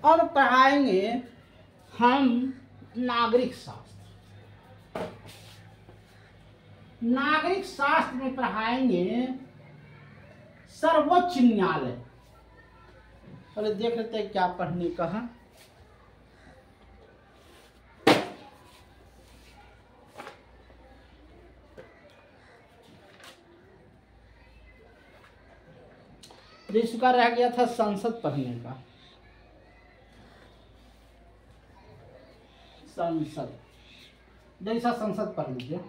अब पढ़ाएंगे हम नागरिक शास्त्र। नागरिक शास्त्र में पढ़ाएंगे सर्वोच्च न्यायालय। पहले देख लेते हैं क्या पढ़ने का है। जिसका रह गया था संसद पढ़ने का। संसद, जैसा संसद पढ़ लीजिए।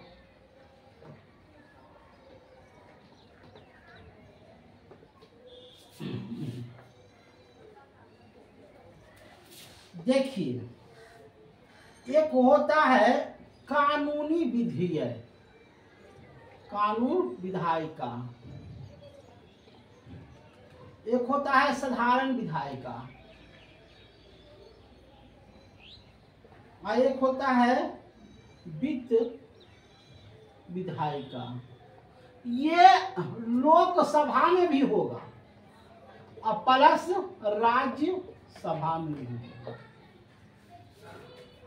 देखिए, एक होता है कानूनी विधेयक, कानून विधायिका। एक होता है साधारण विधायिका और एक होता है वित्त विधायिका। ये लोकसभा में भी होगा और प्लस राज्य सभा में भी होगा,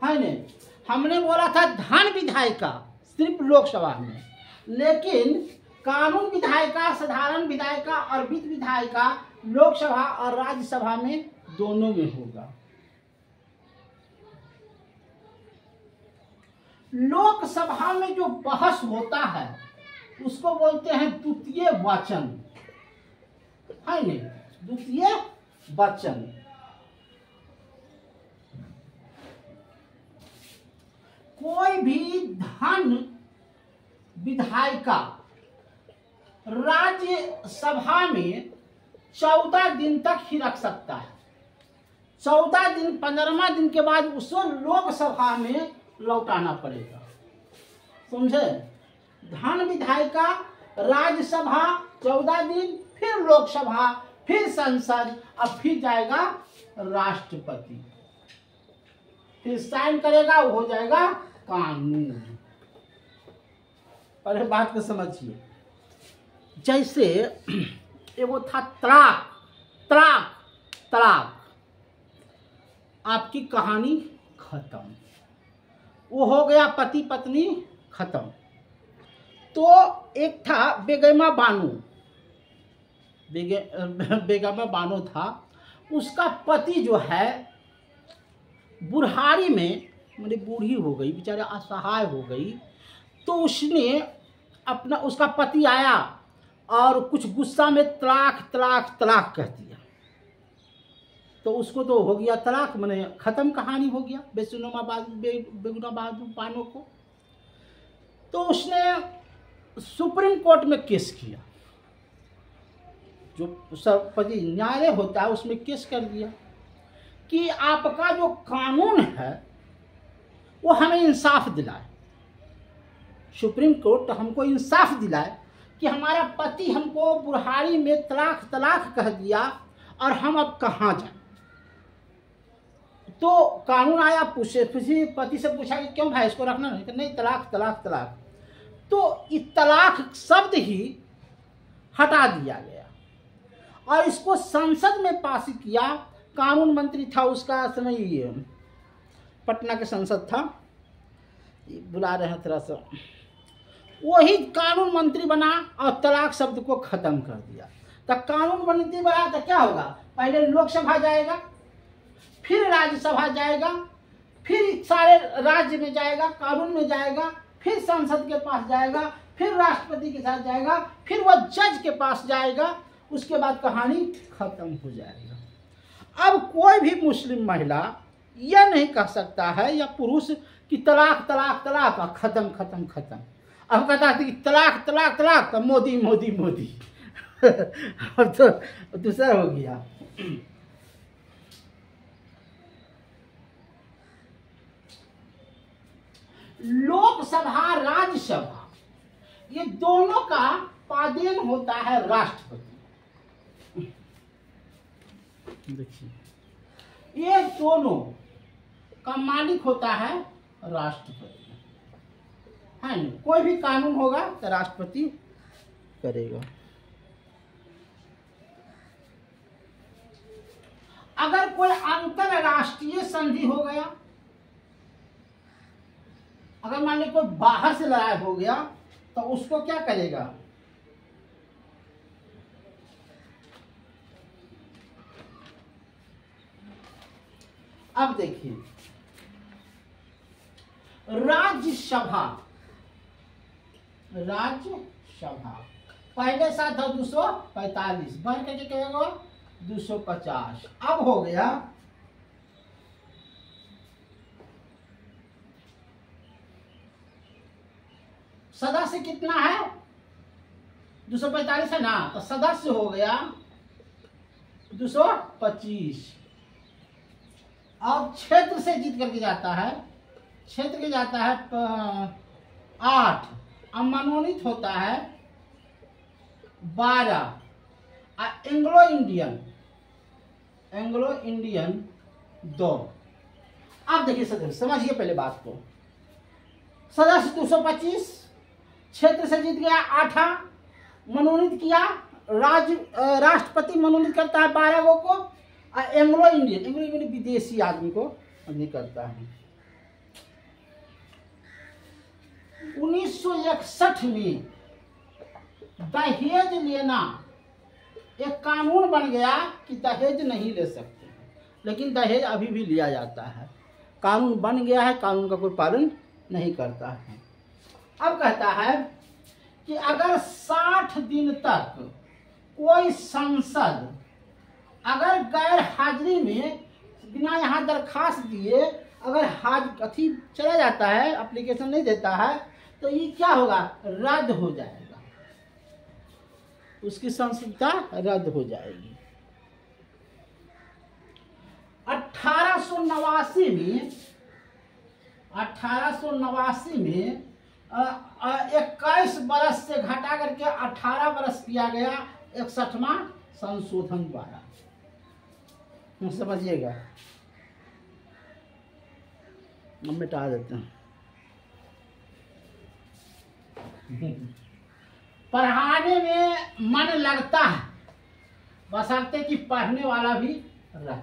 है नहीं। हमने बोला था धन विधायिका सिर्फ लोकसभा में, लेकिन कानून विधायिका, साधारण विधायिका और वित्त विधायिका लोकसभा और राज्यसभा में दोनों में होगा। लोकसभा में जो बहस होता है उसको बोलते हैं द्वितीय वाचन, है नहीं, द्वितीय वाचन। कोई भी धन विधायिका राज्यसभा में 14 दिन तक ही रख सकता है। 14 दिन, 15वां दिन के बाद उसको लोकसभा में लौटाना पड़ेगा, समझे। धन विधायिका राज्यसभा 14 दिन, फिर लोकसभा, फिर संसद, अब फिर जाएगा राष्ट्रपति, फिर साइन करेगा, वो हो जाएगा कानून। पहले बात को समझिए। जैसे वो था तलाक, तलाक, तलाक, आपकी कहानी खत्म, वो हो गया पति पत्नी खत्म। तो एक था बेगमा बानो, बेगमा बानो था, उसका पति जो है बुढ़ारी में, मतलब बूढ़ी हो गई, बेचारे असहाय हो गई। तो उसने अपना, उसका पति आया और कुछ गुस्सा में तलाक तलाक तलाक कह दिया। तो उसको तो हो गया तलाक, माने खत्म, कहानी हो गया बेगमा बानो को। तो उसने सुप्रीम कोर्ट में केस किया, जो सर्वोच्च न्यायालय होता है उसमें केस कर दिया कि आपका जो कानून है वो हमें इंसाफ दिलाए। सुप्रीम कोर्ट हमको इंसाफ दिलाए कि हमारा पति हमको बुढ़ारी में तलाक तलाक कह दिया और हम अब कहाँ जाएं। तो कानून आया, पति से पूछा कि क्यों भाई इसको रखना नहीं, तो नहीं, तलाक तलाक तलाक। तो ये तलाक शब्द ही हटा दिया गया और इसको संसद में पास किया। कानून मंत्री था उसका समय, ये पटना के संसद था, बुला रहे हैं थोड़ा सा, वही कानून मंत्री बना और तलाक शब्द को खत्म कर दिया। तो कानून मंत्री बना तो क्या होगा, पहले लोकसभा जाएगा, फिर राज्यसभा जाएगा, फिर सारे राज्य में जाएगा, कानून में जाएगा, फिर संसद के पास जाएगा, फिर राष्ट्रपति के साथ जाएगा, फिर वह जज के पास जाएगा, उसके बाद कहानी खत्म हो जाएगा। अब कोई भी मुस्लिम महिला यह नहीं कह सकता है या पुरुष कि तलाक तलाक तलाक खत्म खत्म खत्म। अब कहता है कि तलाक तलाक तलाक, तो मोदी मोदी मोदी अब तो दूसरा हो गया। लोकसभा राज्यसभा ये दोनों का पादेन होता है राष्ट्रपति। देखिए, ये दोनों का मालिक होता है राष्ट्रपति, है ना। कोई भी कानून होगा तो राष्ट्रपति करेगा। अगर कोई अंतरराष्ट्रीय संधि हो गया, अगर मान लीजिए कोई बाहर से लड़ाई हो गया तो उसको क्या करेगा? अब देखिए, राज्यसभा पहले साथ था 245, बढ़ करके क्या होगा 250। अब हो गया सदस्य कितना है? 245 है ना, तो सदस्य हो गया 225। और क्षेत्र से जीत करके जाता है, क्षेत्र के जाता है 8, अब मनोनीत होता है 12, एंग्लो इंडियन 2। अब देखिए समझिए पहले बात को, सदस्य 225, क्षेत्र से जीत गया 8, मनोनीत किया, राष्ट्रपति मनोनीत करता है 12 गो को, एंग्लो इंडियन विदेशी आदमी को नहीं करता है। 1961 में दहेज लेना एक कानून बन गया कि दहेज नहीं ले सकते, लेकिन दहेज अभी भी लिया जाता है। कानून बन गया है, कानून का कोई पालन नहीं करता है। अब कहता है कि अगर 60 दिन तक कोई सांसद अगर गैर हाजिरी में बिना यहाँ दरखास्त दिए अगर अथी चला जाता है, एप्लीकेशन नहीं देता है, तो ये क्या होगा? रद्द हो जाएगा, उसकी संसदता रद्द हो जाएगी। 1889 में 21 बरस से घटा करके 18 बरस किया गया 61वां संशोधन द्वारा। समझिएगा, हम मिटा देते हैं। पढ़ाने में मन लगता है, बशर्ते कि पढ़ने वाला भी रहे।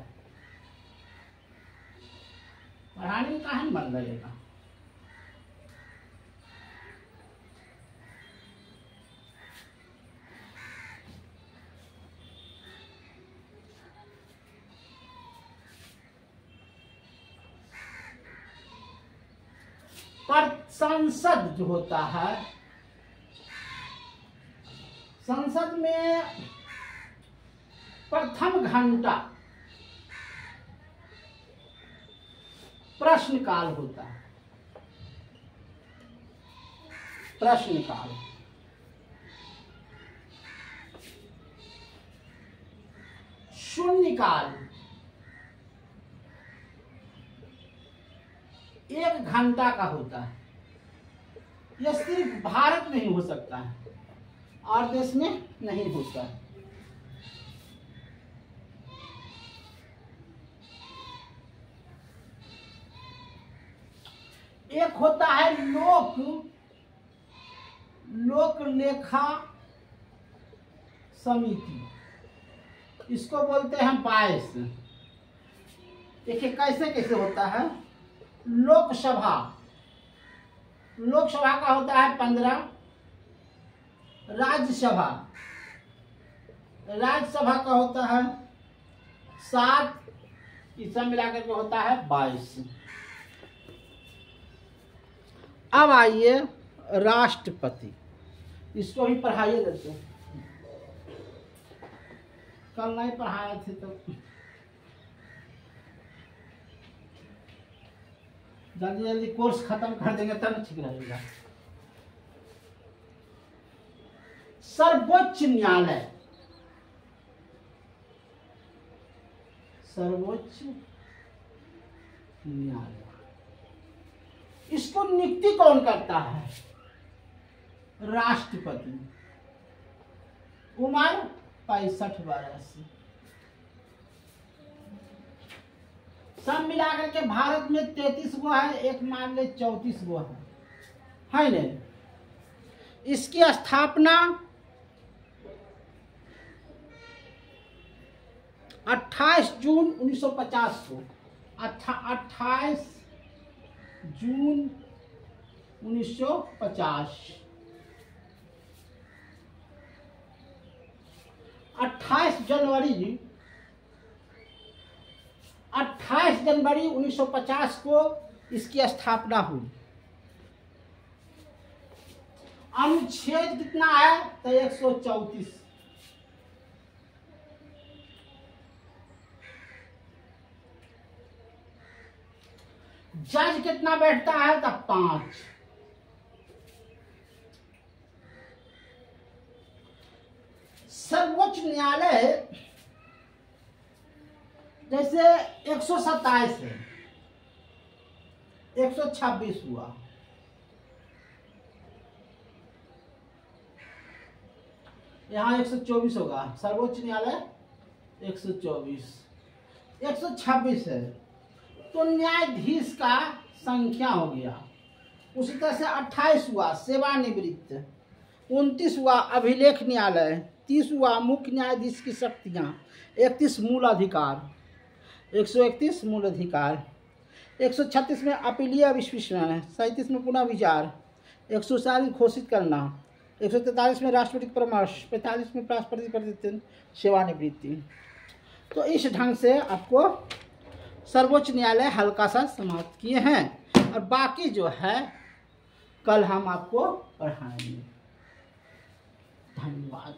पढ़ाने में कहाँ मन लगेगा? पर संसद जो होता है, संसद में प्रथम घंटा प्रश्नकाल होता है। प्रश्नकाल शून्यकाल 1 घंटा का होता है। यह सिर्फ भारत में ही हो सकता है और देश में नहीं होता है। एक होता है लोक लेखा समिति, इसको बोलते हैं 22। देखिए कैसे कैसे होता है। लोकसभा का होता है 15, राज्यसभा का होता है 7, ये सब मिलाकर के होता है 22। अब आइए राष्ट्रपति, इसको भी पढ़ाइए देते हैं। कल नहीं पढ़ाए थे तो जल्दी जल्दी कोर्स खत्म कर देंगे तब ठीक रहेगा। सर्वोच्च न्यायालय इसको नियुक्ति कौन करता है? राष्ट्रपति। उम्र 65 वर्ष। सब मिलाकर के भारत में 33 गो है, एक मान ले 34 गो है नहीं। इसकी स्थापना 28 जून 1950 को 28 जून 1950, 28 जनवरी 1950 को इसकी स्थापना हुई। अनुच्छेद कितना है? तो 134। जज कितना बैठता है? तो 5। सर्वोच्च न्यायालय जैसे 127 है, 126 हुआ, यहाँ 124 होगा। सर्वोच्च न्यायालय 124, 126 है तो न्यायाधीश का संख्या हो गया। उसी तरह से 28 हुआ सेवानिवृत्त, 29 हुआ अभिलेख न्यायालय, 30 हुआ मुख्य न्यायाधीश की शक्तियाँ, 31 मूल अधिकार, 131 मूल अधिकार, 136 में अपीलीय विश्लेषण, 37 में पुनः विचार, 140 घोषित करना, 143 में राष्ट्रपति परामर्श, 45 में राष्ट्रपति प्रतिनिधित्व, सेवानिवृत्ति। तो इस ढंग से आपको सर्वोच्च न्यायालय हल्का सा समाप्त किए हैं और बाकी जो है कल हम आपको पढ़ाएंगे। धन्यवाद।